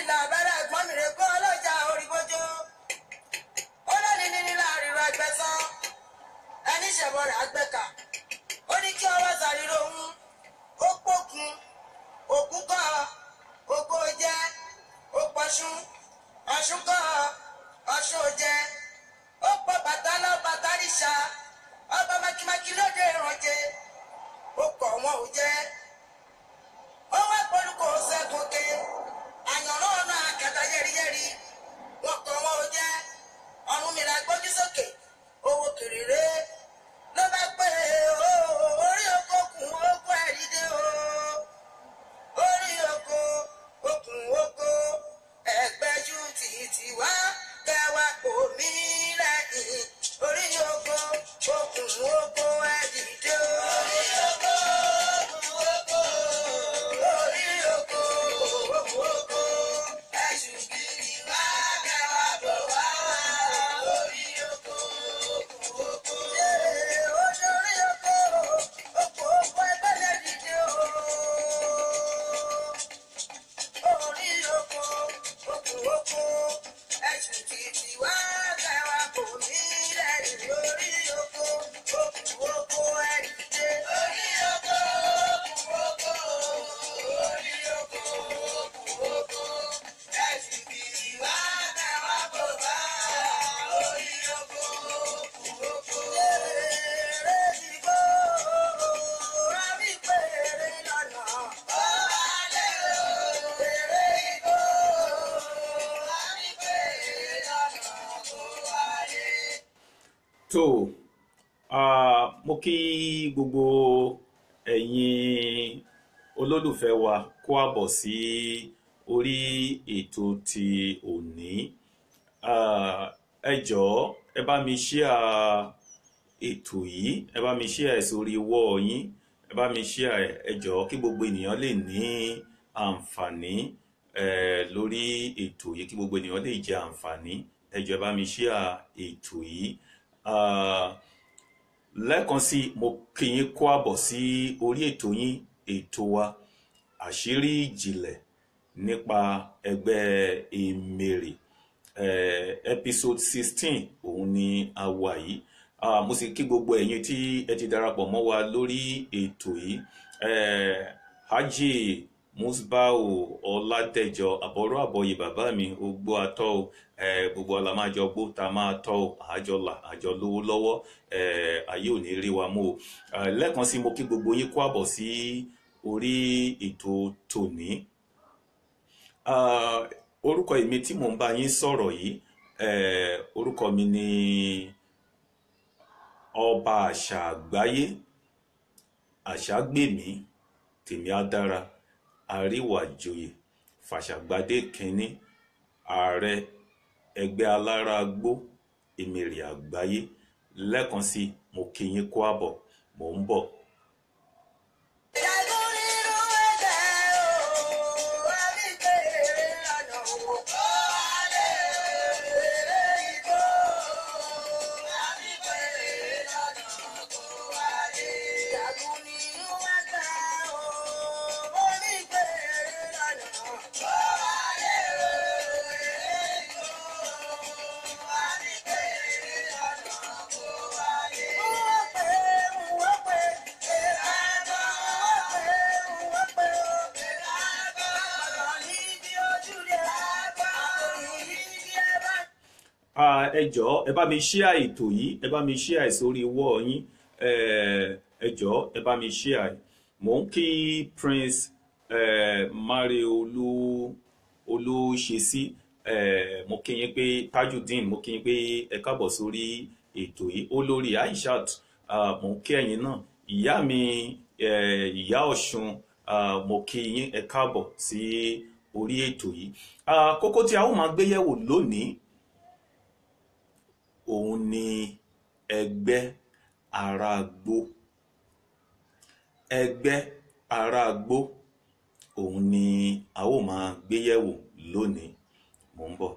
nílà abẹ́rẹ́ ẹ̀gbọ́n mi rè kó ọlọ́jà orígbójó. Ó lónìí nílà àríwá ẹgbẹ́sán. Ẹni ṣẹ̀bọ̀ rẹ̀ àgbẹ̀kà. Ó ní kí ọwọ́ sàríro òun. Ó pòkun. Òkú kọ́. Ògbó jẹ́. Ó pọ̀ṣún. Ọ̀ṣun kọ́. Ọ̀ṣun jẹ́. Ó pọ̀ bàtà lọ bàtà ríṣà. Ọba makimaki lóde ìrànjẹ. Ó pọ̀ wọn ò jẹ́. Ó wá polúkọ ṣẹ́gun ké. Àyànrán ọ̀nà àkàtà yẹ́rìyẹ́rì. Wọ́n kọ̀ wọn ò jẹ́. Ọ̀run mi là gbójú sókè. Owó kèrèrè. Ló bá pé orí oko kùn oko ẹ̀rí dé o. Orí oko okùn oko ẹgbẹ́jú títí wá kẹwàá kò mí lẹ́yìn. Orí oko okùn oko ẹ̀rí dé o. Orí oko okùn oko orí oko okùn oko ẹ̀jú kiri wá kẹwàá bò wá. Orí oko okùn oko orí oko okùn oko ẹgbẹ́ lẹ́rí dé o. Orí oko okùn oko ẹ̀jú títí wá kẹwàá kò mí lẹ́yìn. Orí oko okùn oko ẹ̀rí dé. Orí oko okùn oko orí oko okùn oko ẹ̀jú kiri wá kẹwàá bò wá. Orí oko okùn oko èrè ìgbó rábí péré lọ́nà. Ó wálé o èrè ìgbó rábí péré lọ́nà. Ó wálé. tó mo kí gbogbo ẹ̀yin olólùfẹ́ wa kó àbọ̀ sí orí ètò ti òní. Ẹ jọ̀ọ́ ẹ bá mi share ètò yìí, ẹ bá mi share ẹ̀ sórí wall yín, ẹ bá mi share ẹ jọ̀ọ́ kí gbogbo ènìyàn lè ní àǹfààní lórí ètò yìí, kí gbogbo ènìyàn lè jẹ àǹfààní. Ẹ jọ̀ọ́ ẹ bá mi share ètò yìí. Lẹ́ẹ̀kan sí mo kí yín kó àbọ̀ sí orí ètò yín, ètò wa Àṣírí Ìjìnlẹ̀ nípa ẹgbẹ́ Emere. Episode 16 òun ni a wà yìí. Mo sì kí gbogbo ẹ̀yin tí ẹ ti darapọ̀ mọ́ wa lórí ètò yìí. Haji Musbau Ọládẹjọ àbọ̀rọ̀ àbọ̀yè bàbá mi ogbó atọ́ o. Gbogbo ala máa jọ gbó ta máa tọ́ o, àjọlà àjọ lówó lọ́wọ́. Ayé ò ní rí wa mú o. Lẹ́ẹ̀kan sí mo kí gbogbo yín kó àbọ̀ sí orí ètò tòní. Orúkọ èmi tí mò ń bá yín sọ̀rọ̀ yìí, orúkọ mi ni Ọba Àṣà Àgbáyé, Àṣàgbèmí, Tèmi Adára, Àríwájòyè, Fàṣàgbádé Kínní, Ààrẹ Ẹgbẹ́ Alárágbó Emere Àgbáyé. Lẹ́ẹ̀kan sí mo kí yín kó àbọ̀, mò ń bọ̀. Ẹ jọ̀ọ́ ẹ bá mi share ètò yìí, ẹ bá mi share sórí wall yín. Ẹ jọ̀ọ́ ẹ bá mi share. Mò ń kí Prince Mare Olúṣesí. Mo kí yín pé Tajudeen, mo kí yín pé ẹ káàbọ̀ sórí ètò yìí. Olórí Aishat, mo ń kí ẹ̀yin náà. Ìyá mi ìyá Ọ̀ṣun, mo kí yín ẹ káàbọ̀ sí orí ètò yìí. Kókó tí a ó máa gbé yẹ̀wò lónìí òun ni Ẹgbẹ́ Aragbo. Ẹgbẹ́ Aragbo òun ni a ó máa gbé yẹ̀wò lónìí. Mò ń bọ̀.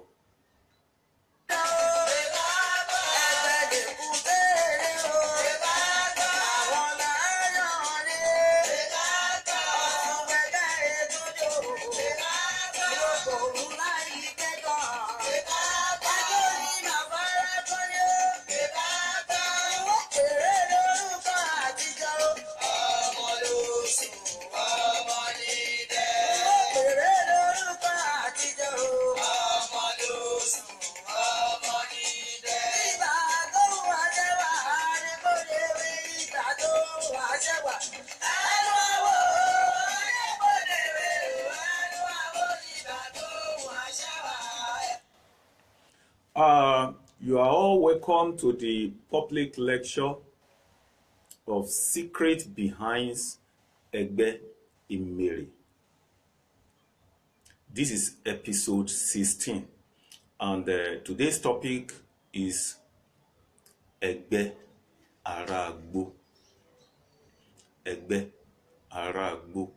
You are all welcome to the public lecture of Secret Behind Egbe Emere. This is episode 16, and today's topic is Egbe Aragbo. Egbe Aragbo.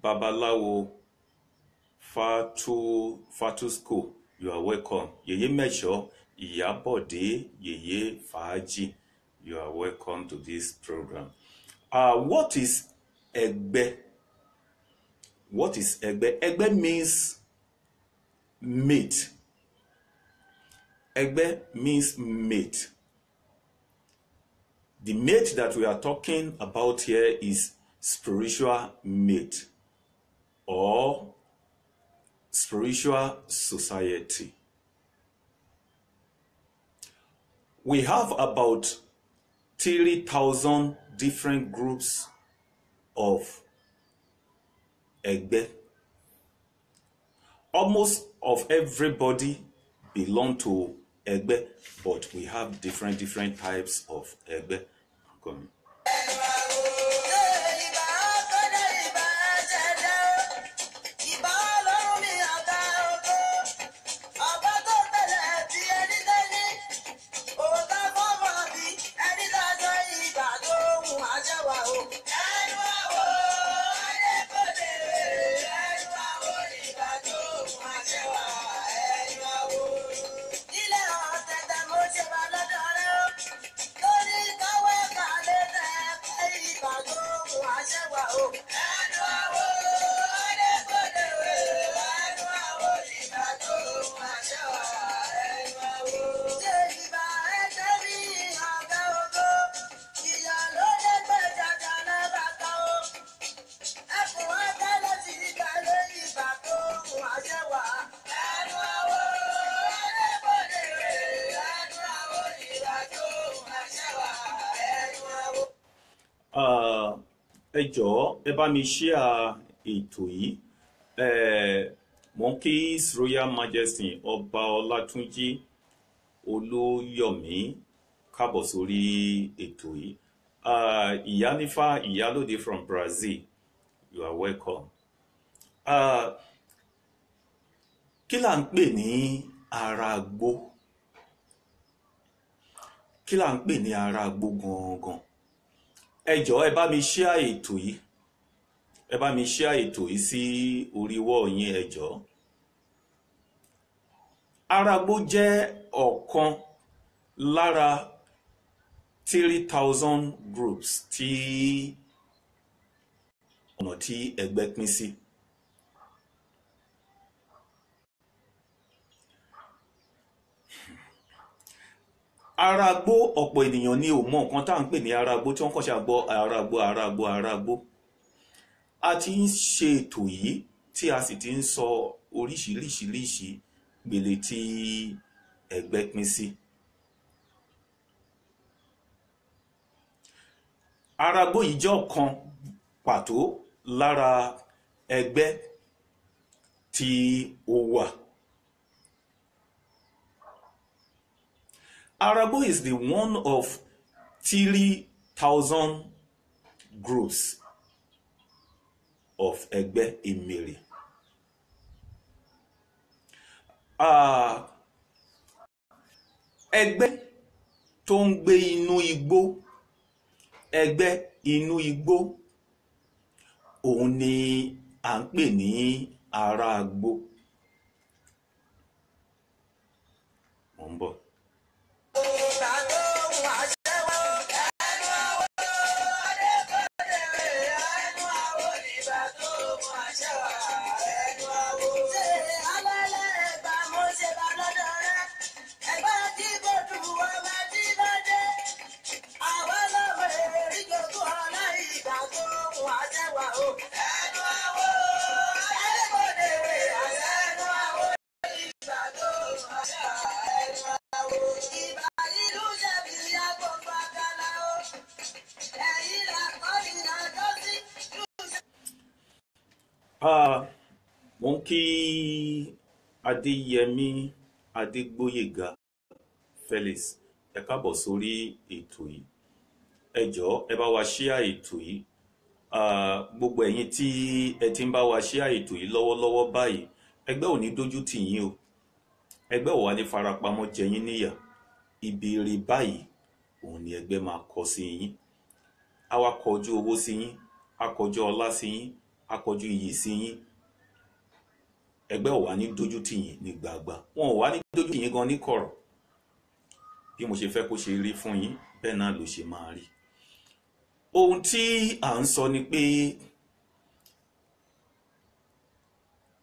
Babalawo Fatusko, you are welcome. Yeye Measure, Iyabode, Yeye Faji, you are welcome to this program. What is Egbe? What is Egbe? Egbe means mate. Egbe means mate. The mate that we are talking about here is spiritual mate or spiritual society. We have about 3,000 different groups of Egbe. Almost of everybody belong to Egbe, but we have different types of Egbe. Come. Ẹ jọ̀ọ́ ẹ bá mi share ètò yìí. Mo ń kí His Royal Majesty Ọba Ọlátúnjí Olúyọ̀mí kábọ̀ sórí ètò yìí. Ìyánífà Ìyálóde from Brazil, you are welcome. Kí là ń pè ní Aragbo? Kí là ń pè ní Aragbo gangan? Ẹ jọ̀ọ́ ẹ bá mi share ètò yìí. Ẹ bá mi share ètò yìí sí orí wall yín ẹ jọ̀ọ́. Aragbo jẹ́ ọ̀kan lára 3,000 groups tí ọ̀nà tí Egbe pín sí. Aragbo ọ̀pọ̀ ènìyàn ni ò mọ̀ nǹkan tá à ń pè ní Aragbo tí wọ́n kàn ṣe àgbọ̀ Aragbo. A ti ń ṣe ètò yìí tí a sì ti ń sọ oríṣiríṣi gbèlè tí Egbe pín sí. Aragbo yìí jẹ́ ọ̀kan pàtó lára Egbe tí ó wà. Aragbo is the one of 3,000 groups of Egbe Emere. Egbe tó ń gbé inú igbó, Egbe inú igbó, òun ni à ń pè ní Aragbo. Mo ń bọ̀. mo ń kí Adéyẹmí Adégbóyèga Felix, ẹ káàbọ̀ sórí ètò yìí. Ẹ jọ̀ọ́ ẹ bá wa ṣíà ètò yìí. Gbogbo ẹ̀yin tí ẹ ti ń bá wa ṣíà ètò yìí lọ́wọ́lọ́wọ́ báyìí, ẹgbẹ́ ò ní dójú tì yín o, ẹgbẹ́ ò wá ní farapamọ́ jẹ yín níyà. Ibi ire báyìí òun ni ẹgbẹ́ máa kọ sí yín. A wá kọjú owó sí yín, a kọjú ọlá sí yín, a kọjú iyì sí yín. Ẹgbẹ́ ò wá ní dójú tì yín ní gbàgbà, wọn ò wá ní dójú tì yín gan ní kọ̀rọ̀. Bí mo ṣe fẹ́ kó ṣe rí fún yín, bẹ́ẹ̀ náà ló ṣe máa rí. Ohun tí à ń sọ ni pé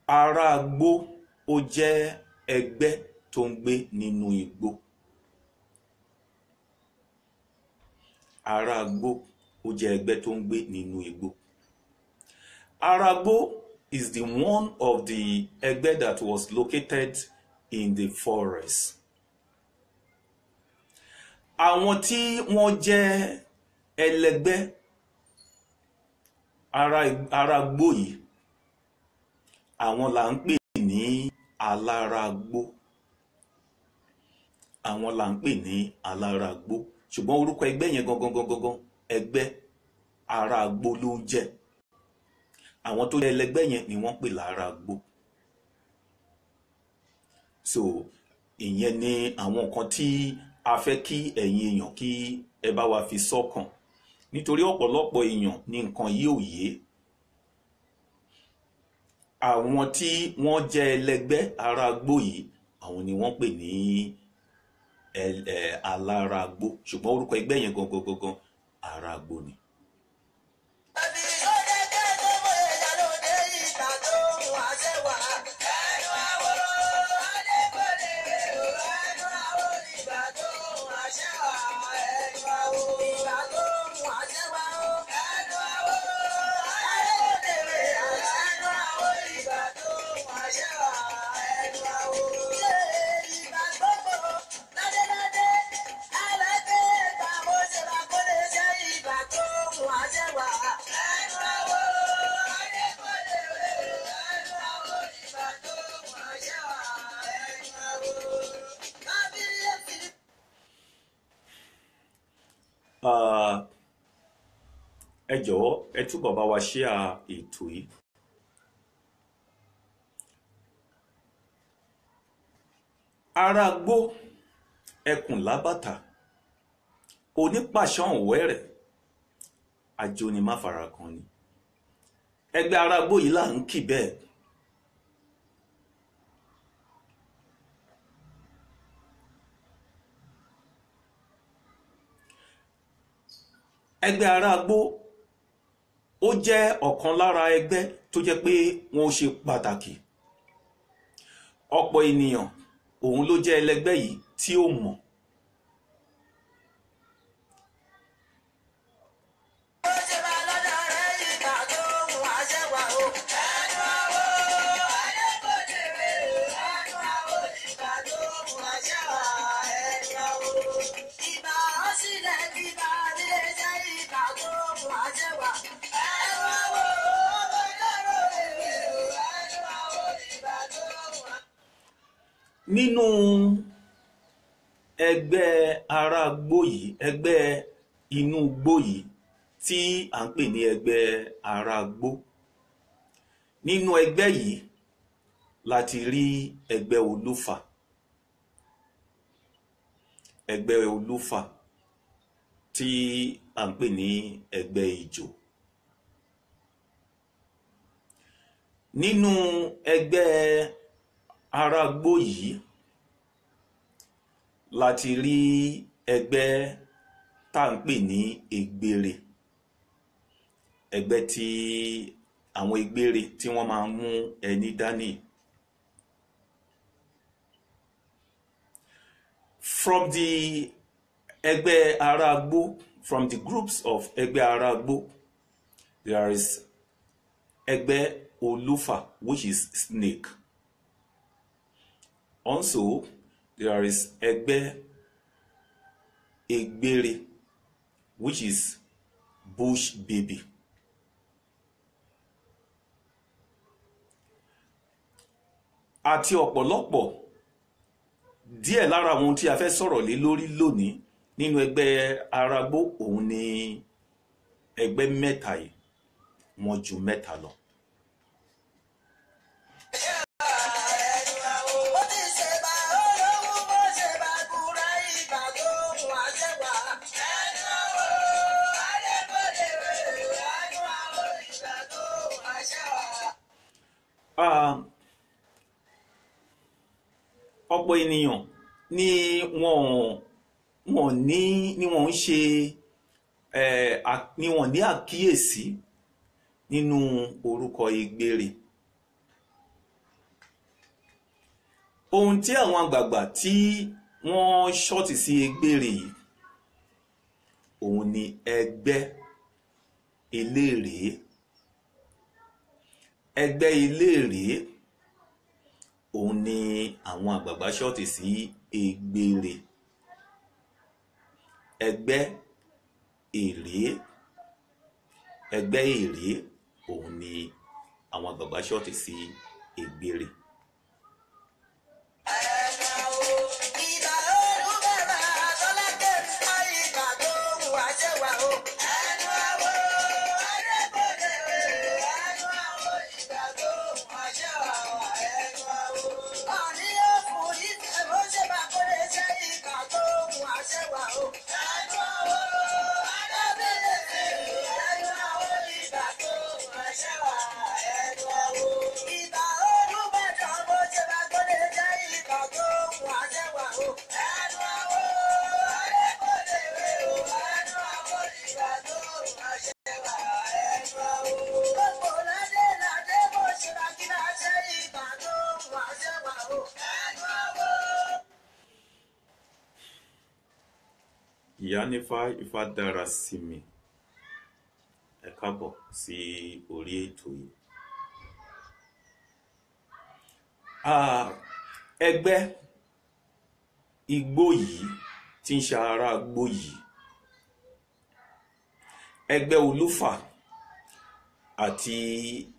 Aragbo ó jẹ́ ẹgbẹ́ tó ń gbé nínú igbó. Aragbo ó jẹ́ ẹgbẹ́ tó ń gbé nínú igbó. Aragbo is the one of the ẹgbẹ́ that was located in the forest. Àwọn tí wọ́n jẹ́ ẹlẹgbẹ́ Aragbo yìí, àwọn là ń pè ní aláràgbó. Àwọn là ń pè ní aláràgbó. Ṣùgbọ́n orúkọ ẹgbẹ́ yẹn gangan ẹgbẹ́ Aragbo ló ń jẹ́. Àwọn tó jẹ́ ẹlẹgbẹ́ yẹn ni wọ́n pè láràgbó. So ìyẹn ni àwọn nǹkan tí a fẹ́ kí ẹ̀yin èèyàn kí ẹ bá wa fi sọ́kàn, nítorí ọ̀pọ̀lọpọ̀ èèyàn ní nǹkan yìí ò yé. Àwọn tí wọ́n jẹ́ ẹlẹgbẹ́ Aragbo yìí, àwọn ni wọ́n pè ní aláràgbó, ṣùgbọ́n orúkọ ẹgbẹ́ yẹn gangan Aragbo ni. Ẹ jọ̀ọ́ ẹ túbọ̀ bá wa ṣíà ètò yìí. Aragbo ẹkùn lábàtà, onípàṣán wẹ́rẹ̀, àjòní má farakan ni. Ẹgbẹ́ Aragbo yìí là ń kì bẹ́ẹ̀. Ẹgbẹ́ Aragbo ó jẹ́ ọ̀kan lára ẹgbẹ́ tó jẹ́ pé wọ́n ṣe pàtàkì. Ọ̀pọ̀ ènìyàn òun ló jẹ́ ẹlẹgbẹ́ yìí tí ó mọ̀. Nínú ẹgbẹ́ Aragbo yìí, ẹgbẹ́ inú igbó yìí tí à ń pè ní ẹgbẹ́ Aragbo, nínú ẹgbẹ́ yìí láti rí ẹgbẹ́ Olúfà. Ẹgbẹ́ Olúfà tí à ń pè ní ẹgbẹ́ Ìjò. Nínú ẹgbẹ́ Aragbo yìí láti rí ẹgbẹ́ tá ń pè ní Egbere. Ẹgbẹ́ tí àwọn Egbere tí wọ́n máa ń mú ẹni dání. From the Egbe Aragbo, from the groups of Egbe Aragbo, there is Egbe Olufa, which is snake. Also, there is Egbe Egbere, which is bush baby. àti ọ̀pọ̀lọpọ̀ díẹ̀ lára àwọn tí a fẹ́ sọ̀rọ̀ lé lórí lónìí nínú ẹgbẹ́ Aragbo òun ni ẹgbẹ́ mẹ́ta yìí wọ́n ju mẹ́ta lọ. Ọ̀pọ̀ ènìyàn ni wọ́n ń ṣe ni wọ́n ní àkíyèsí nínú orúkọ Egbere. Ohun tí àwọn àgbààgbà tí wọ́n ṣọ́ọ̀tì sí Egbere yìí òun ni ẹgbẹ́ eléré. Ẹgbẹ́ eléré òun ni àwọn àgbààgbà ṣọ́ọ̀tì sí Egbere. Ẹgbẹ́ èrè òun ni àwọn àgbààgbà ṣọ́ọ̀tì sí Egbere. Ìyá nífà Ifá dára sí mi, ẹ káàbọ̀ sí orí ètò yìí. Ẹgbẹ́ igbó yìí tí ń ṣe Aragbo yìí, ẹgbẹ́ olúfà àti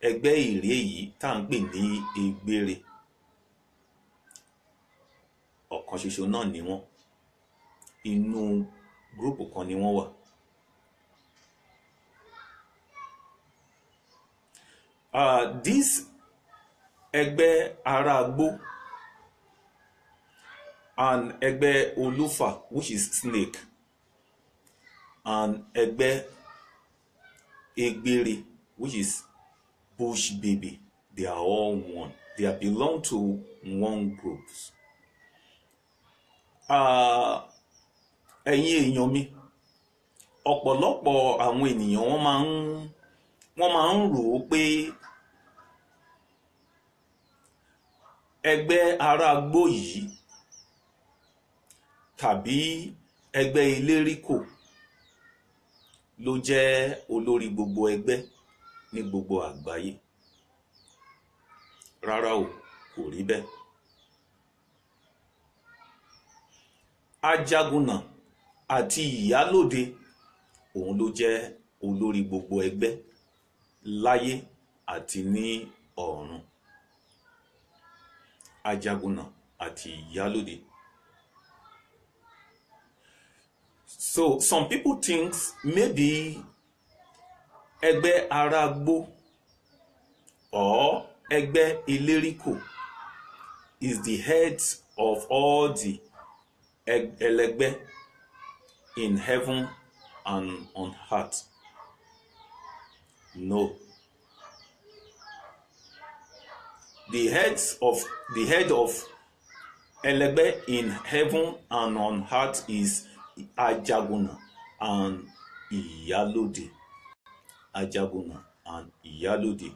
ẹgbẹ́ èrè yìí tá à ń pè ní Egbere, ọ̀kan ṣoṣo náà ni wọ́n, inú gúrùpù kan ni wọ́n wà. This Egbe Aragbo and Egbe Olufa, which is snake, and Egbe Egbere, which is bush baby, they are all one. They belong to one group. Ẹ̀yin èèyàn mi, ọ̀pọ̀lọpọ̀ àwọn ènìyàn wọ́n máa ń rò ó pé ẹgbẹ́ Aragbo yìí tàbí ẹgbẹ́ Ilérìkò ló jẹ́ olórí gbogbo ẹgbẹ́ ní gbogbo àgbáyé. Rárá o, kò rí bẹ́ẹ̀. Ajagunà àti ìyálóde òun ló jẹ́ olórí gbogbo ẹgbẹ́ láyé àti ní ọ̀run. Ajagunà àti ìyálóde. So some people think maybe Egbe Aragbo or Egbe Ilérìkò is the head of all the Elegbe in heaven and on earth. No. The head of Elegbe in heaven and on earth is Ajaguna and Iyalode. Ajaguna and Iyalode.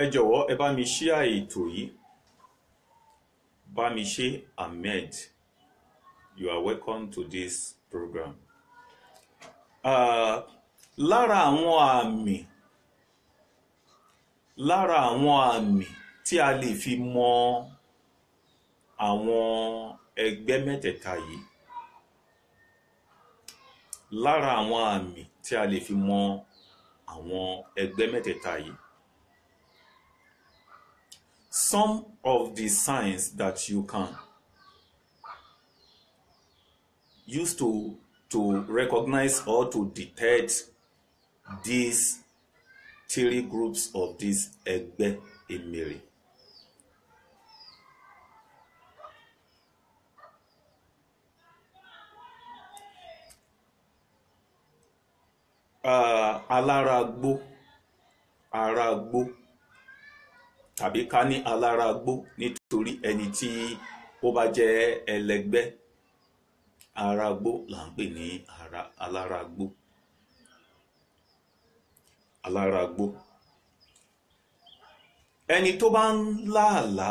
ẹ jọ̀wọ́ ẹ bá mi share ètò yìí, bá mi ṣe Ahmed, you are welcome to this program. Lára àwọn àmì tí a lè fi mọ àwọn ẹgbẹ́ mẹ́tẹ̀ẹ̀ta yìí, lára àwọn àmì tí a lè fi mọ àwọn ẹgbẹ́ mẹ́tẹ̀ẹ̀ta yìí, some of the signs that you can use to recognize or to detect these three groups of this Egbe Emere. Aláràgbó, Aragbo, tàbí ká ní aláràgbó nítorí ẹni tí ó bá jẹ́ ẹlẹgbẹ́. Aragbo là ń pè ní aláràgbó. Aláràgbó. Ẹni tó bá ń lá àlá,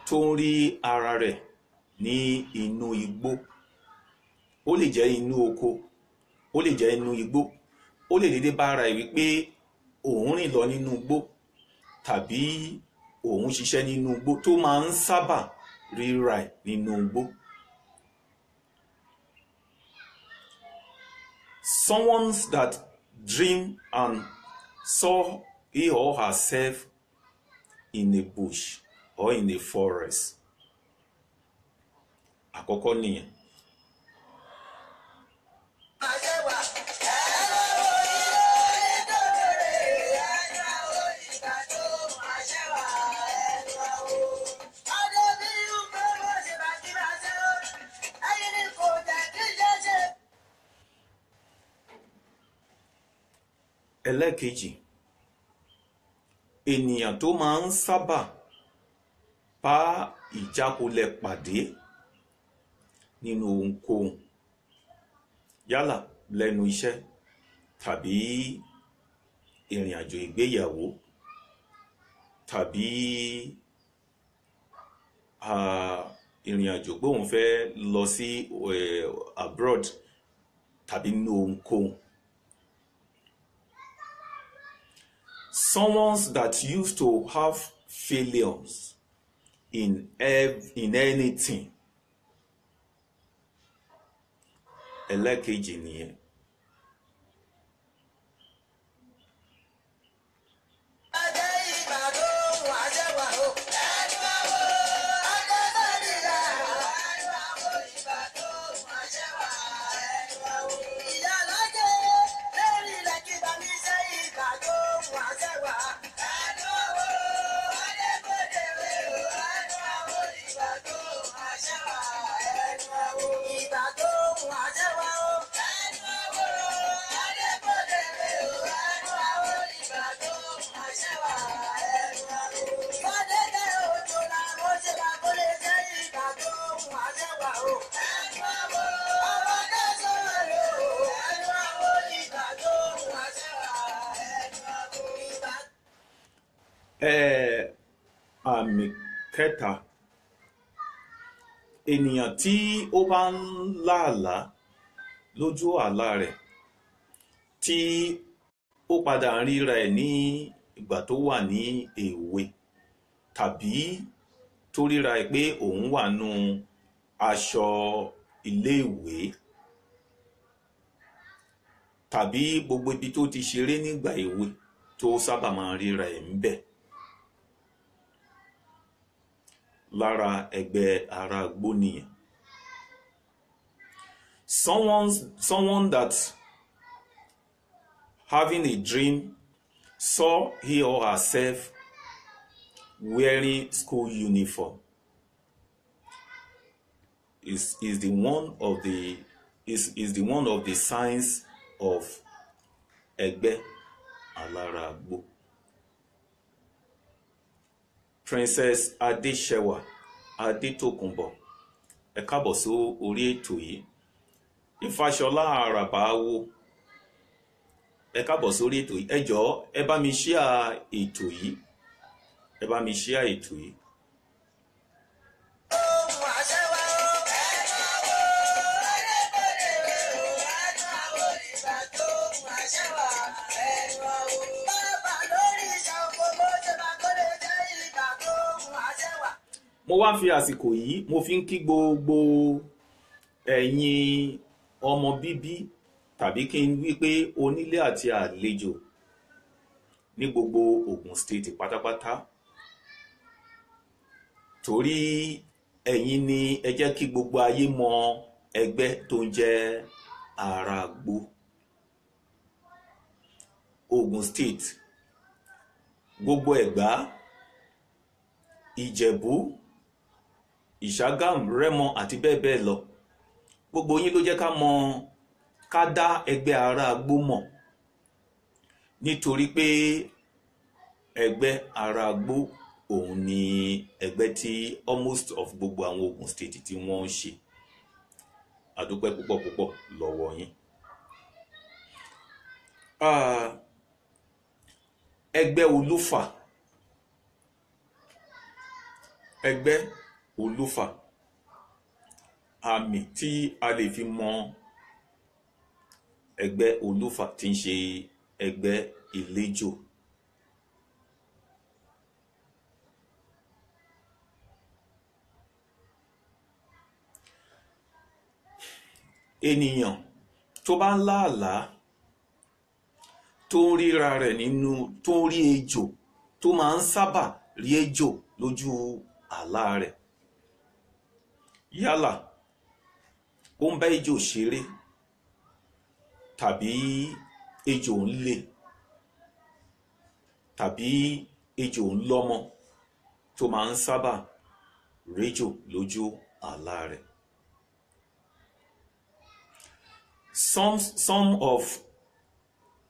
tó ń rí ara rẹ̀ ní inú igbó, ó lè jẹ́ inú oko, ó lè jẹ́ inú igbó, ó lè dédé bá ara ẹ̀ wípé òun rìn lọ nínú igbó tàbí òun ṣiṣẹ́ nínú igbó, tó máa ń sábà ríra ẹ̀ nínú igbó. Someone that dream and saw he or herself in a bush or in a forest. Àkọ́kọ́ nìyẹn. Ẹlẹ́kejì, ènìyàn tó máa ń sábà bá ìjákulẹ̀ pàdé nínú ohunkóhun, yálà lẹ́nu iṣẹ́ tàbí ìrìn àjò ìgbéyàwó tàbí ìrìn àjò pé òun fẹ́ lọ sí abroad tàbí nínú ohunkóhun. Someone that used to have failures in anything. Ẹlẹ́kejì nìyẹn. Àmì kẹta, ènìyàn tí ó bá ń lá àlá lójú àlá rẹ̀, tí ó padà ń ríra ẹ̀ ní ìgbà tó wà ní èwe, tàbí tó ríra ẹ̀ pé òun wà nú aṣọ iléèwé, tàbí gbogbo ibi tó ti ṣeré nígbà èwe tó sábà máa ń ríra ẹ̀ ń bẹ̀. Lára Egbe Aragbo nìyẹn. Someone that having a dream saw he or herself wearing school uniform is the one of the signs of Egbe Aragbo. Princess Adéṣẹwà Adétòkunbọ̀, ẹ káàbọ̀ sí orí ètò yìí. Ifáṣọlá Àràbáwò, ẹ káàbọ̀ sórí ètò yìí. Ẹ jọ̀ọ́ ẹ bá mi share ètò yìí. Ẹ bá mi share ètò yìí. Mo wá fi àsìkò yìí mo fi ń kí gbogbo ẹ̀yin ọmọ bíbí tàbí kí n wí pé onílé àti àlejò ní gbogbo Ògùn state pátápátá, torí ẹ̀yin ni ẹ jẹ́ kí gbogbo ayé mọ ẹgbẹ́ tó ń jẹ́ Aragbo. Ògùn state, gbogbo Ẹ̀gbá, Ìjẹ̀bú, Ìṣàgámù, Rẹ́mọ àti bẹ́ẹ̀ bẹ́ẹ̀ lọ, gbogbo yín ló jẹ́ ká dá ẹgbẹ́ Aragbo mọ̀, nítorí pé ẹgbẹ́ Aragbo òun ni ẹgbẹ́ tí almost of gbogbo àwọn Ògùn state tí wọ́n ń ṣe. A dúpẹ́ púpọ̀ púpọ̀ lọ́wọ́ yín. Ẹgbẹ́ Olúfà, ẹgbẹ́ Olúfà, àmì tí a lè fi mọ ẹgbẹ́ Olúfà tí ń ṣe ẹgbẹ́ ìlejò. Ènìyàn tó bá ń lá àlá tó ń ríra rẹ̀ nínú, tó ń rí ejò, tó máa ń sábà rí ejò lójú àlá rẹ̀, yálà ó ń bá ejò ṣeré tàbí ejò ń lé tàbí ejò ń lọ́mọ, tó máa ń sábà réjò lójú àlá rẹ̀. Some of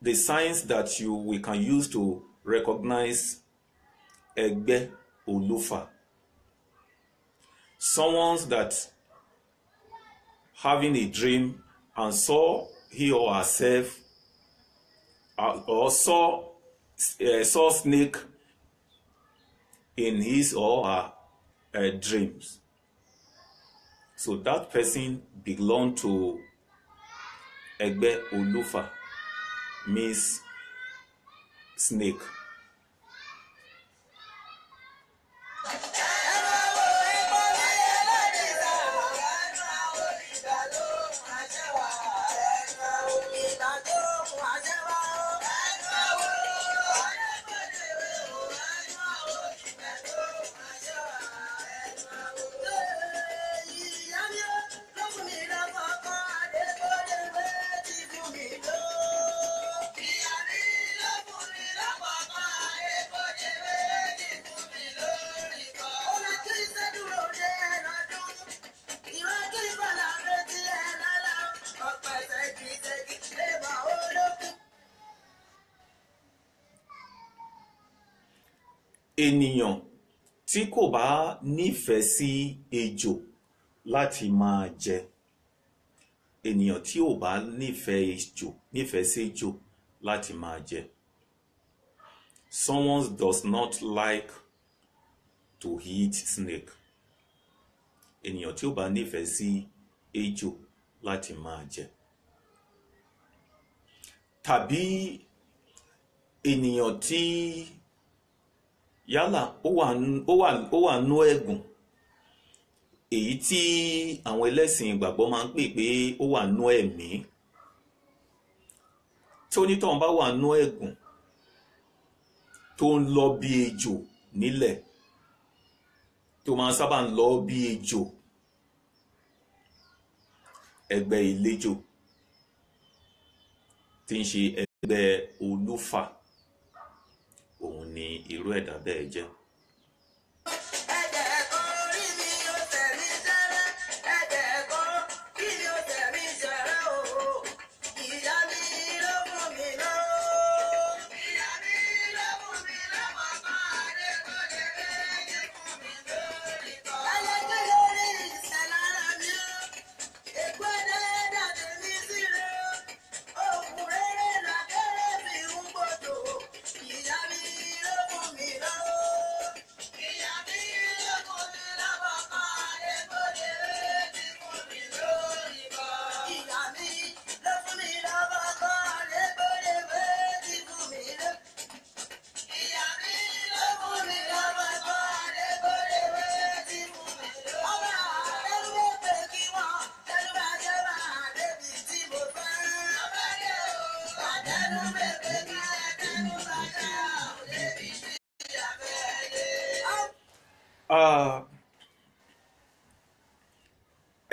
the signs that we can use to recognize Egbe Olúfà. Someone that having a dream and saw he or herself or saw snake in his or her dreams. So that person belong to Egbe Olúfà, means snake. Ènìyàn tí kò bá nífẹ̀ẹ́ sí ejò láti máa jẹ, ènìyàn tí ò bá nífẹ̀ẹ́ sí ejò láti máa jẹ, someone does not like to eat snake. Ènìyàn tí ò bá nífẹ̀ẹ́ sí ejò láti máa jẹ, tàbí ènìyàn tí yálà ó wà nú ẹ̀gùn, èyí tí àwọn ẹlẹ́sìn ìgbàgbọ́ máa ń pè pé ó wà nú ẹ̀mí. Tí onítọ̀hún bá wà nú ẹ̀gùn tó ń lọ bí ejò nílẹ̀, tó máa sábà ń lọ bí ejò, ẹgbẹ́ ìlejò tí ń ṣe ẹgbẹ́ Olúfà, òun ni irú ẹ̀dá bẹ́ẹ̀ jẹ́.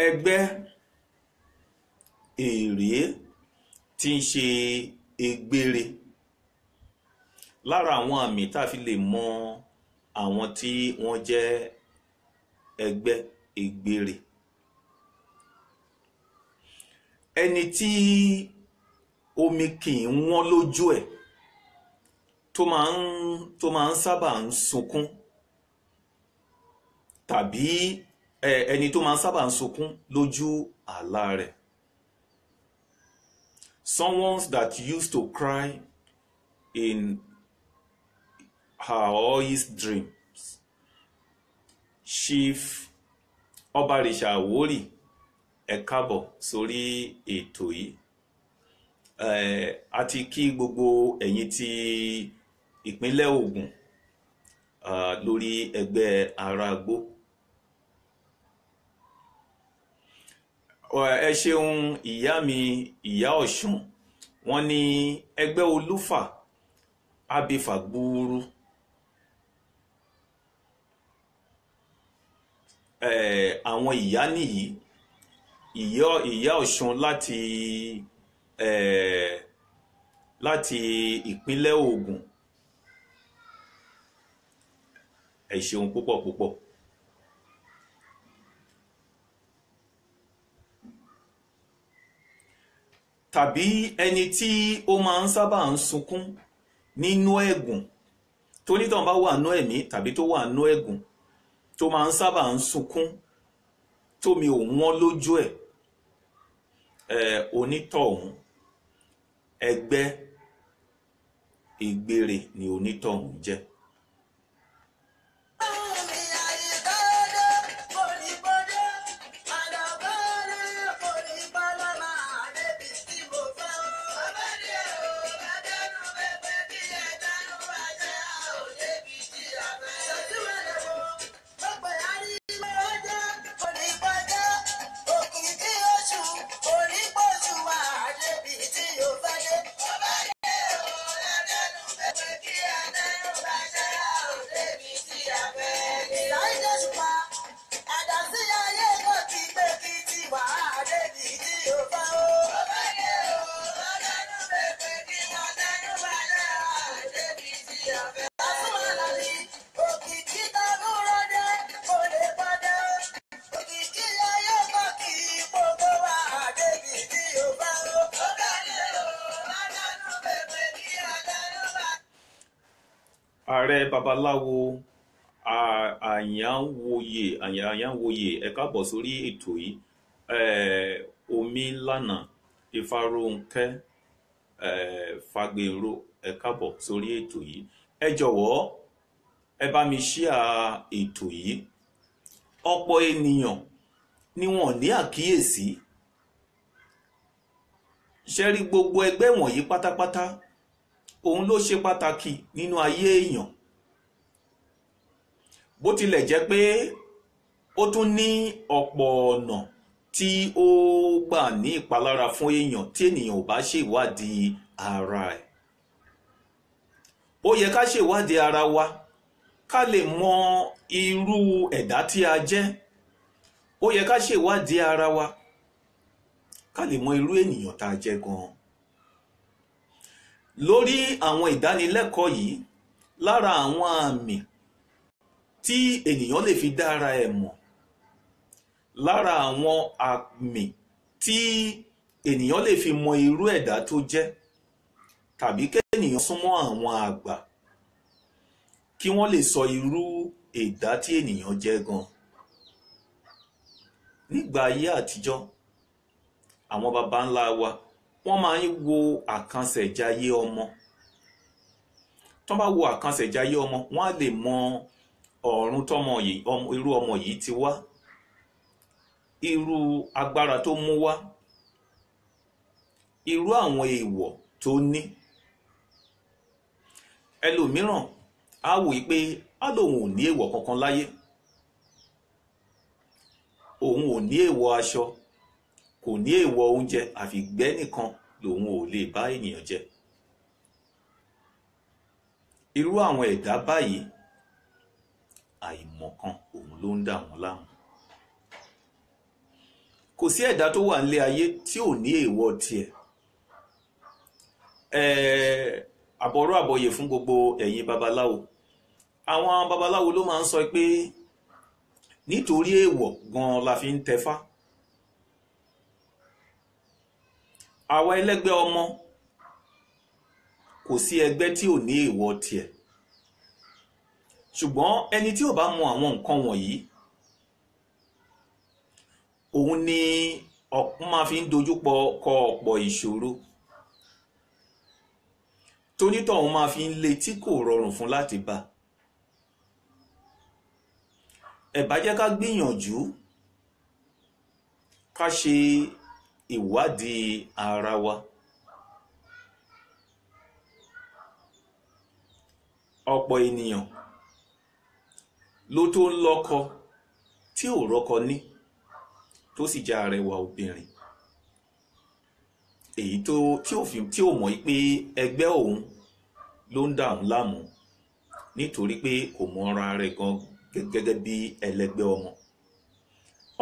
ẹgbẹ́ èrè tí ń ṣe egbére, lára àwọn àmì tá a fi lè mọ àwọn tí wọ́n jẹ́ ẹgbẹ́ egbére, ẹni tí omi kì í wọ́n lójú ẹ̀, tó máa ń sábà ń sunkún, tàbí ẹni tó máa ń sábà ń sunkún lójú àlá rẹ̀. Someone that used to cry in her or his dreams. Chief Ọbarisha Àwórì, ẹ káàbọ̀ sórí ètò yìí. Àti kí gbogbo ẹ̀yin tí ìpínlẹ̀ Ògùn lórí Egbe Aragbo. Ẹ ṣeun ìyá mi, ìyá Ọ̀ṣun, wọ́n ní ẹgbẹ́ olúfà abẹ́fà gbúrú. Àwọn ìyá nìyí, ìyá Ọ̀ṣun láti ìpínlẹ̀ Ògùn. Ẹ ṣeun púpọ̀ púpọ̀. Tàbí ẹni tí ó máa ń sábà ń sunkún nínú ẹ̀gùn, tó nítàn bá wà nú ẹ̀mí tàbí tó wà nú ẹ̀gùn, tó máa ń sábà ń sunkún tómi ò wọ́n lójú ẹ̀, onítọ̀hún ẹgbẹ́ ìgbére ni onítọ̀hún jẹ́. Ààrẹ babaláwo àyànwòye ẹ káàbọ̀ sórí ètò yìí. Omilana Ìfarónkẹ́ Fagbèrò, ẹ káàbọ̀ sórí ètò yìí. Ẹ jọ̀wọ́ ẹ bá mi ṣíà ètò yìí. Ọ̀pọ̀ ènìyàn ni wọ́n ní àkíyèsí. Ṣé rí gbogbo ẹgbẹ́ wọ̀nyí pátápátá, òun ló ṣe pàtàkì nínú ayé èèyàn. Bó tilẹ̀ jẹ́ pé ó tún ní ọ̀pọ̀ ọ̀nà tí ó gbà ní ìpalára fún èèyàn tí ènìyàn ò bá ṣèwádìí ara ẹ̀. Ó yẹ ká ṣèwádìí ara wa ká lè mọ irú ẹ̀dá tí a jẹ́. Ó yẹ ká ṣèwádìí ara wa ká lè mọ irú ènìyàn tá a jẹ́ gan-an. Lórí àwọn ìdánilẹ́kọ̀ọ́ yìí, lára àwọn àmì tí ènìyàn lè fi dá ara ẹ̀ mọ̀, lára àwọn àmì tí ènìyàn lè fi mọ irú ẹ̀dá tó jẹ́, tàbí kéèyàn súnmọ́ àwọn àgbà kí wọ́n lè sọ irú ẹ̀dá tí ènìyàn jẹ́ gan. Nígbà ayé àtijọ́, àwọn baba ńlá wa wọ́n máa ń wo àkànṣẹ̀jayé ọmọ. Tọ́n bá wo àkànṣẹ̀jayé ọmọ, wọ́n á lè mọ ọ̀run tọ́mọ yìí, irú ọmọ yìí ti wá, irú agbára tó mú wá, irú àwọn èèwọ̀ tó ní. Ẹlòmíràn á wò pé á lòun ò ní èèwọ̀ kankan láyé, òun ò ní èèwọ̀ aṣọ, kò ní èèwọ̀ oúnjẹ, àfìgbẹ́ nìkan lòun ò lè bá ènìyàn jẹ. Irú àwọn ẹ̀dá báyìí àìmọ̀kan òun ló ń dà wọ́n láàmú. Kò sí ẹ̀dá tó wà nílé ayé tí ò ní èèwọ̀ tiẹ̀. Àbọ̀rọ̀ àbọ̀yè fún gbogbo ẹ̀yin babaláwo. Àwọn babaláwo ló máa ń sọ pé nítorí èèwọ̀ gan la fi ń tẹfá. Àwa ẹlẹ́gbẹ́ ọmọ kò sí ẹgbẹ́ tí ò ní èèwọ̀ tiẹ̀. Ṣùgbọ́n ẹni tí ò bá mọ àwọn nǹkan wọ̀nyí, òun ni máa fi ń dojúkọ ọ̀pọ̀ ìṣòro. Tonítọ̀ òun máa fi ń le tí kò rọrùn fún láti bá. Ẹ bá jẹ́ ká gbìyànjú ká ṣe ìwádìí ara wa. Ọ̀pọ̀ ènìyàn ló tó ń lọ́kọ tí ò rọ́kọ ní, tó sì jẹ́ arẹwà obìnrin. Èyí tí ò mọ̀ pé ẹgbẹ́ òun ló ń dà òun láàmú nítorí pé kò mọ ara rẹ̀ gan gẹ́gẹ́ bí ẹlẹ́gbẹ́ ọmọ.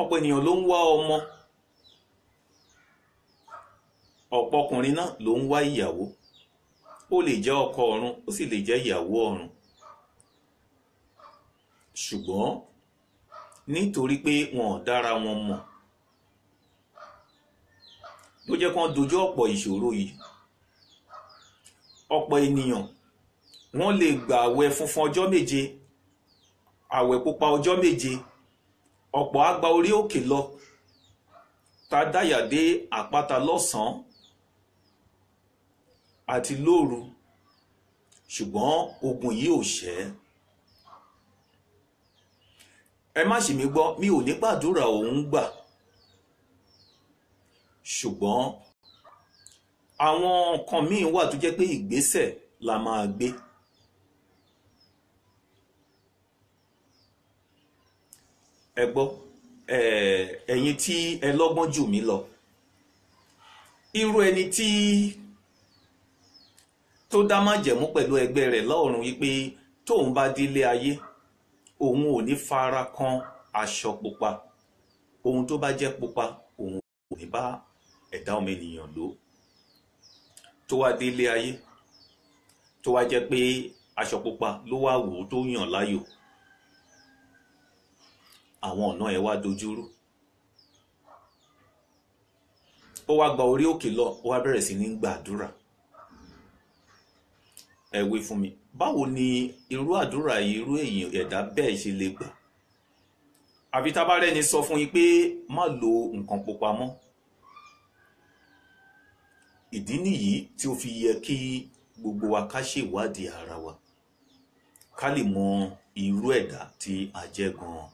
Ọ̀pọ̀ ènìyàn ló ń wá ọmọ. Ọ̀pọ̀ ọkùnrin náà ló ń wá ìyàwó. Ó lè jẹ́ ọkọ ọ̀run, ó sì lè jẹ́ ìyàwó ọ̀run. Ṣùgbọ́n nítorí pé wọn ò dára wọn mọ̀ ló jẹ́ kán dojú ọ̀pọ̀ ìṣòro yìí. Ọ̀pọ̀ ènìyàn wọ́n lè gba àwẹ̀ funfun ọjọ́ méje, àwẹ̀ pupa ọjọ́ méje. Ọ̀pọ̀ á gba orí òkè lọ, tá dáyà dé àpáta lọ́sàn-án àti lóru, ṣùgbọ́n ogun yìí ò ṣẹ́. Ẹ má ṣì mí gbọ́, mi ò ní gbàdúrà òun gbà. Ṣùgbọ́n àwọn nǹkan míì wà tó jẹ́ pé ìgbésẹ̀ la máa gbé. Ẹ gbọ́, ẹ̀yin tí ẹ lọ́gbọ́n jù mí lọ. Irú ẹni tó dá májẹ̀mú pẹ̀lú ẹgbẹ́ rẹ̀ lọ́run wípé tóun bá délé ayé, òun ò ní fara kan aṣọ pupa. Ohun tó bá jẹ́ pupa, òun ò ní bá ẹ̀dá ọmọ ènìyàn lò. Tó wá délé ayé, tó wá jẹ́ pé aṣọ pupa ló wá wò ó tó yàn láyò, àwọn ọ̀nà ẹ̀ wá dojúrú. Ó wá gba orí òkè lọ, ó wá bẹ̀rẹ̀ sí ní gbàdúrà. Ẹ wí fún mi, báwo ni irú àdúrà irú èèyàn ẹ̀dá bẹ́ẹ̀ ṣe lè gbà? Àbí tá bá rẹ́ni sọ fún yín pé má lo nǹkan pupa mọ́. Ìdí nìyí tí ó fi yẹ kí gbogbo wa ká ṣèwádìí ara wa, ká lè mọ irú ẹ̀dá tí a jẹ́ gan-an.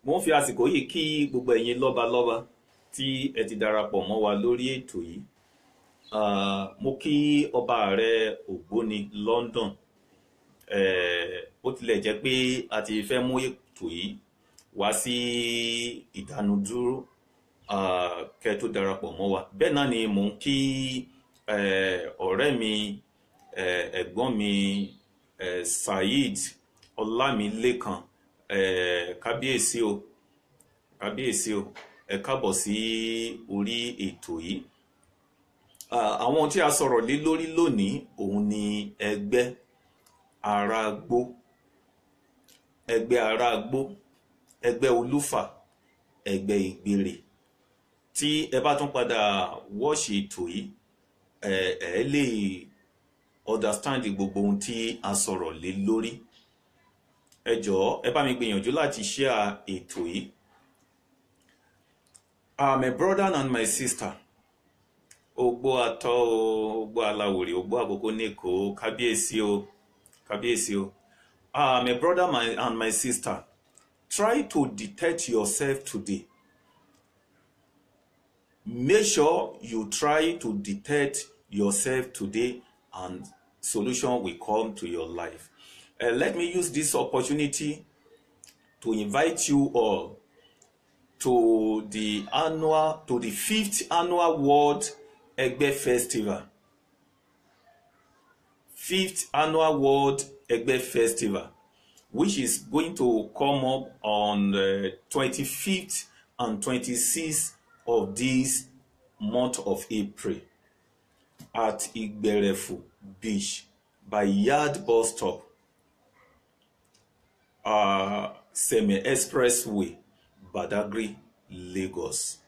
Mo ń fi àsìkò yìí kí gbogbo ẹ̀yin lọ́balọ́ba tí ẹ ti darapọ̀ mọ́ wa lórí ètò yìí. Mo kí ọba ààrẹ Ògbóni London. Ó tilẹ̀ jẹ́ pé a ti fẹ́ mú ètò yìí wá sí ìdánudúró kẹ́ tó darapọ̀ mọ́ wa. Bẹ́ẹ̀ náà ni mò ń kí ọ̀rẹ́ mi, ẹ̀gbọ́n mi, Saheed Ọlámilékan. Kábíyèsí o, ẹ káàbọ̀ sí orí ètò yìí. Àwọn tí a sọ̀rọ̀ lé lórí lónìí òun ni Egbe Aragbo, Egbe Olúfà, Egbe Ìgbèrè. Tí ẹ bá tún padà wọ́ọ̀ṣì ètò yìí, ẹ lè understand gbogbo ohun tí a sọ̀rọ̀ lé lórí. Ẹ jọ̀ọ́ ẹ bá mi gbìyànjú láti share ètò yìí My brother and my sister. Ogbo ato, ogbo alawori, ogbo akoko neko, kábíyèsí o, kábíyèsí o. My brother and my sister, try to detect yourself today. Make sure you try to detect yourself today and solution will come to your life. Let me use this opportunity to invite you all to the 5th annual World Egbe Festival. 5th annual World Egbe Festival, which is going to come up on the 25th and 26th of this month of April at Igberefu Beach by Yard Bus Stop, Seme Expressway, Badagry, Lagos.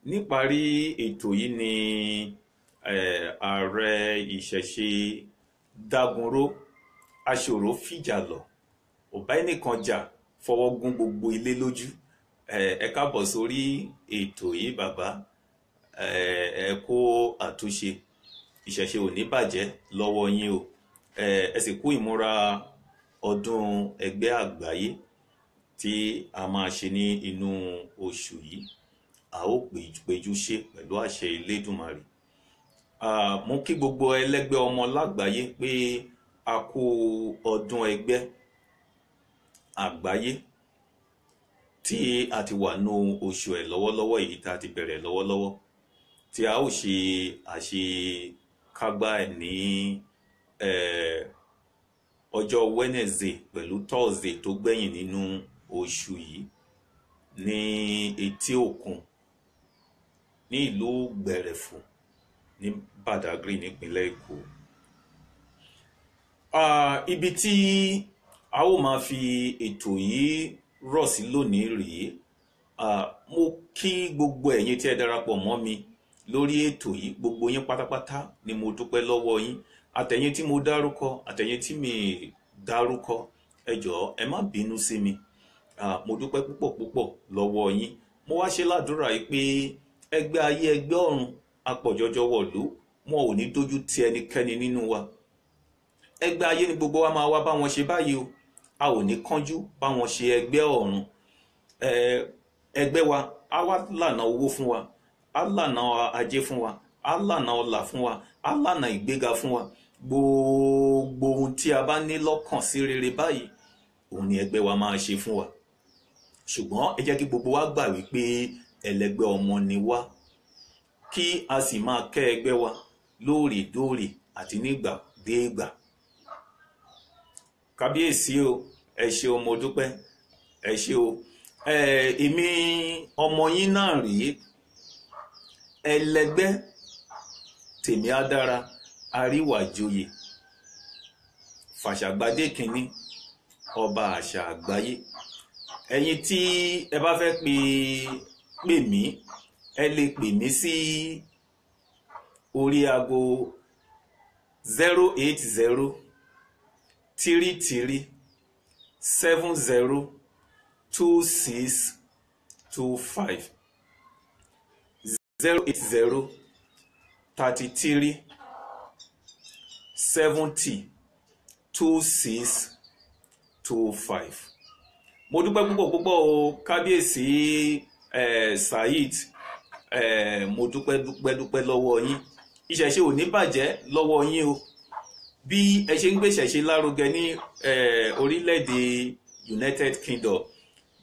Níparí ètò yìí ni ààrẹ ìṣẹ̀ṣe Dagunro aṣòro fìjà lọ ọba ẹnìkan jà fọwọ́ gún gbogbo ilé lójú. Ẹ káàbọ̀ sórí ètò yìí bàbá, ẹ kó àtúnṣe, ìṣẹ̀ṣe ò ní bàjẹ́ lọ́wọ́ yín o. Ẹ sì kú ìmúra ọdún ẹgbẹ́ àgbáyé tí a máa ṣe ní inú oṣù yìí. A ó péjú ṣe pẹ̀lú àṣẹ Elédùmarè. Mo kí gbogbo ẹlẹ́gbẹ́ ọmọ lágbàáyé pé a kú ọdún ẹgbẹ́ àgbáyé tí a ti wà ní oṣù ẹ̀ lọ́wọ́lọ́wọ́ èyí tá a ti bẹ̀rẹ̀ lọ́wọ́lọ́wọ́, tí a ó ṣe àṣekágbá ẹ̀ ní ọjọ́ Wednesday pẹ̀lú Thursday tó gbẹ̀yìn nínú oṣù yìí ní etí òkun ní ìlú Gbẹ̀rẹ̀fù ní Badagry nípínlẹ̀ Èkó. Ibi tí a ó máa fi ètò yìí rọ̀ sí lónìí rèé. Mo kí gbogbo ẹ̀yin tí ẹ darapọ̀ mọ́ mi lórí ètò yìí, gbogbo yín pátápátá ni mo dúpẹ́ lọ́wọ́ yín. Àtẹ̀yin tí mo dárúkọ, àtẹ̀yin tí mi dárúkọ, ẹ jọ̀ọ́ ẹ má bínú sí mi. Mo dúpẹ́ púpọ̀ lọ́wọ́ yín. Mo wá ṣe ládùúrà yìí pé ẹgbẹ́ ayé ẹgbẹ́ ọ̀run apọ̀jọjọ wọ̀lú, wọn ò ní dójú ti ẹnikẹ́ni nínú wa. Ẹgbẹ́ ayé ni gbogbo wa máa wá bá wọn ṣe báyìí o. A ò ní kánjú bá wọn ṣe ẹgbẹ́ ọ̀run. Ẹgbẹ́ wa á wá lànà owó fún wa, á lànà ajé fún wa, á lànà ọlà fún wa, á lànà ìgbéga fún wa. Gbogbo ohun tí a bá ní lọ́kàn sí rere báyìí, òun ni ẹgbẹ́ wa máa ṣe fún wa. Ṣùgbọ́n ẹ jẹ́ kí gbogbo wa gbà wípé ẹlẹ́gbẹ́ ọmọ ni wá, kí a sì máa kẹ́ ẹgbẹ́ wa lóòrèdóòrè àti nígbà dégbà. Kábíyèsí o, ẹ ṣé o, mo dúpẹ́, ẹ ṣé o. Èmi ọmọ yín náà rèé, ẹlẹ́gbẹ́ tèmi á dára, àríwájòyè, fàṣàgbádé kínní, ọba àṣà àgbáyé. Ẹ̀yin tí ẹ bá fẹ́ pè mí, ẹ lè pè mí sí orí aago 080 33 70 26 25 080 33 70 26 25. Mo dúpẹ́ púpọ̀ o kábíyèsí Saheed, mo dúpẹ́ lọ́wọ́ yín. Ìṣẹ̀ṣe ò ní bàjẹ́ lọ́wọ́ yín o. bí ẹ ṣe ń gbéṣẹ̀ ṣe lárugẹ ní orílẹ̀-èdè United Kingdom,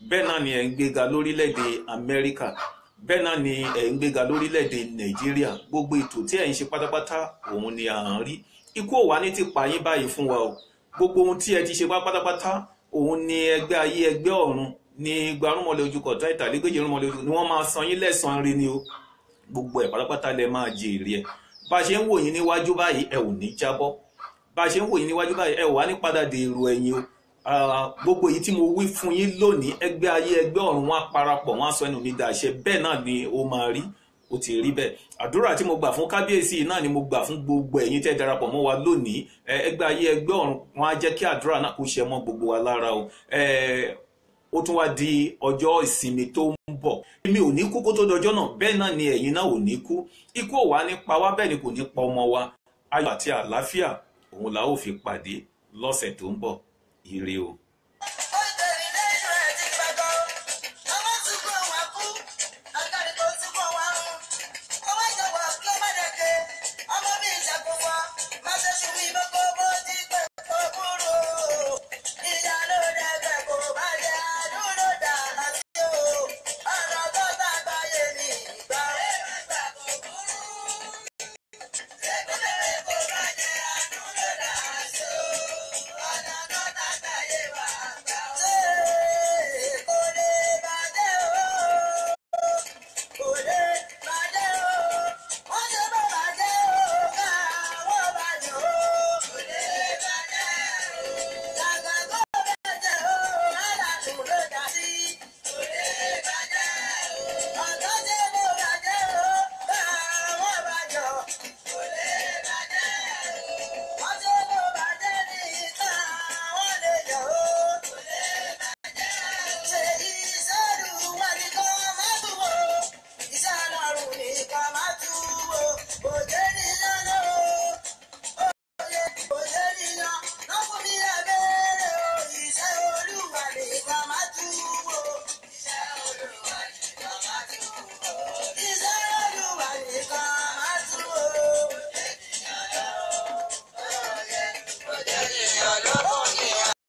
bẹ́ẹ̀ náà ni ẹ̀ ń gbéga lórílẹ̀-èdè Amẹ́ríkà, bẹ́ẹ̀ náà ni ẹ̀ ń gbéga lórílẹ̀-èdè Nàìjíríà. Gbogbo ètò tí ẹ̀ ń ṣe pátápátá òun ni à ń rí. Ikú ò wá ní ti pa yín báyìí fún wa o. Gbogbo ohun tí ẹ ti ṣe pátápátá òun ni ẹgbẹ́ ayé ẹgbẹ́ ọ̀run ni gbarúmọlẹ̀ ojú kọ̀tà ìtàlégbèjì rúmọlẹ̀ ojú ni wọ́n máa san yín lẹ́san rí ni o. Gbogbo ẹ̀ pátápátá lẹ máa jèrè ẹ̀. Bá a ṣe ń wò yín níwájú báyìí ẹ ò ní jábọ́. Bá a ṣe ń wò yín níwájú báyìí ẹ ò wá ní padà dé èrò ẹ̀yìn o. Gbogbo èyí tí mo wí fún yín lónìí, ẹgbẹ́ ayé ẹgbẹ́ ọ̀run wọn á parapọ̀, wọn á sọ ẹnu mi dàṣẹ. Bẹ́ẹ̀ náà ni ó máa rí, ó ti rí bẹ́ẹ̀. Àdúrà tí mo gbà fún kábíyèsí náà ni mo gbà fún gbogbo ẹ̀yin tẹ́ darapọ̀ mọ́ wa lónìí. Ẹgbẹ́ ayé ẹgbẹ́ ọ̀run wọn á jẹ́ kí àdúrà náà kó ṣe mọ́ gbogbo wa lára o. Ó tún wá di ọjọ́ ìsinmi tó ń bọ̀. Èmi ò ní kú kó tó dọjọ́ náà, bẹ́ẹ̀ náà ni ẹ̀yin náà ò ní kú. Ikú ò wá ní pa wá, bẹ́ẹ̀ ni kò ní pa ọmọ wa. Ayọ̀ àti àlàáfíà òun la ó fi pàdé lọ́sẹ̀ tó ń bọ̀. Ire o.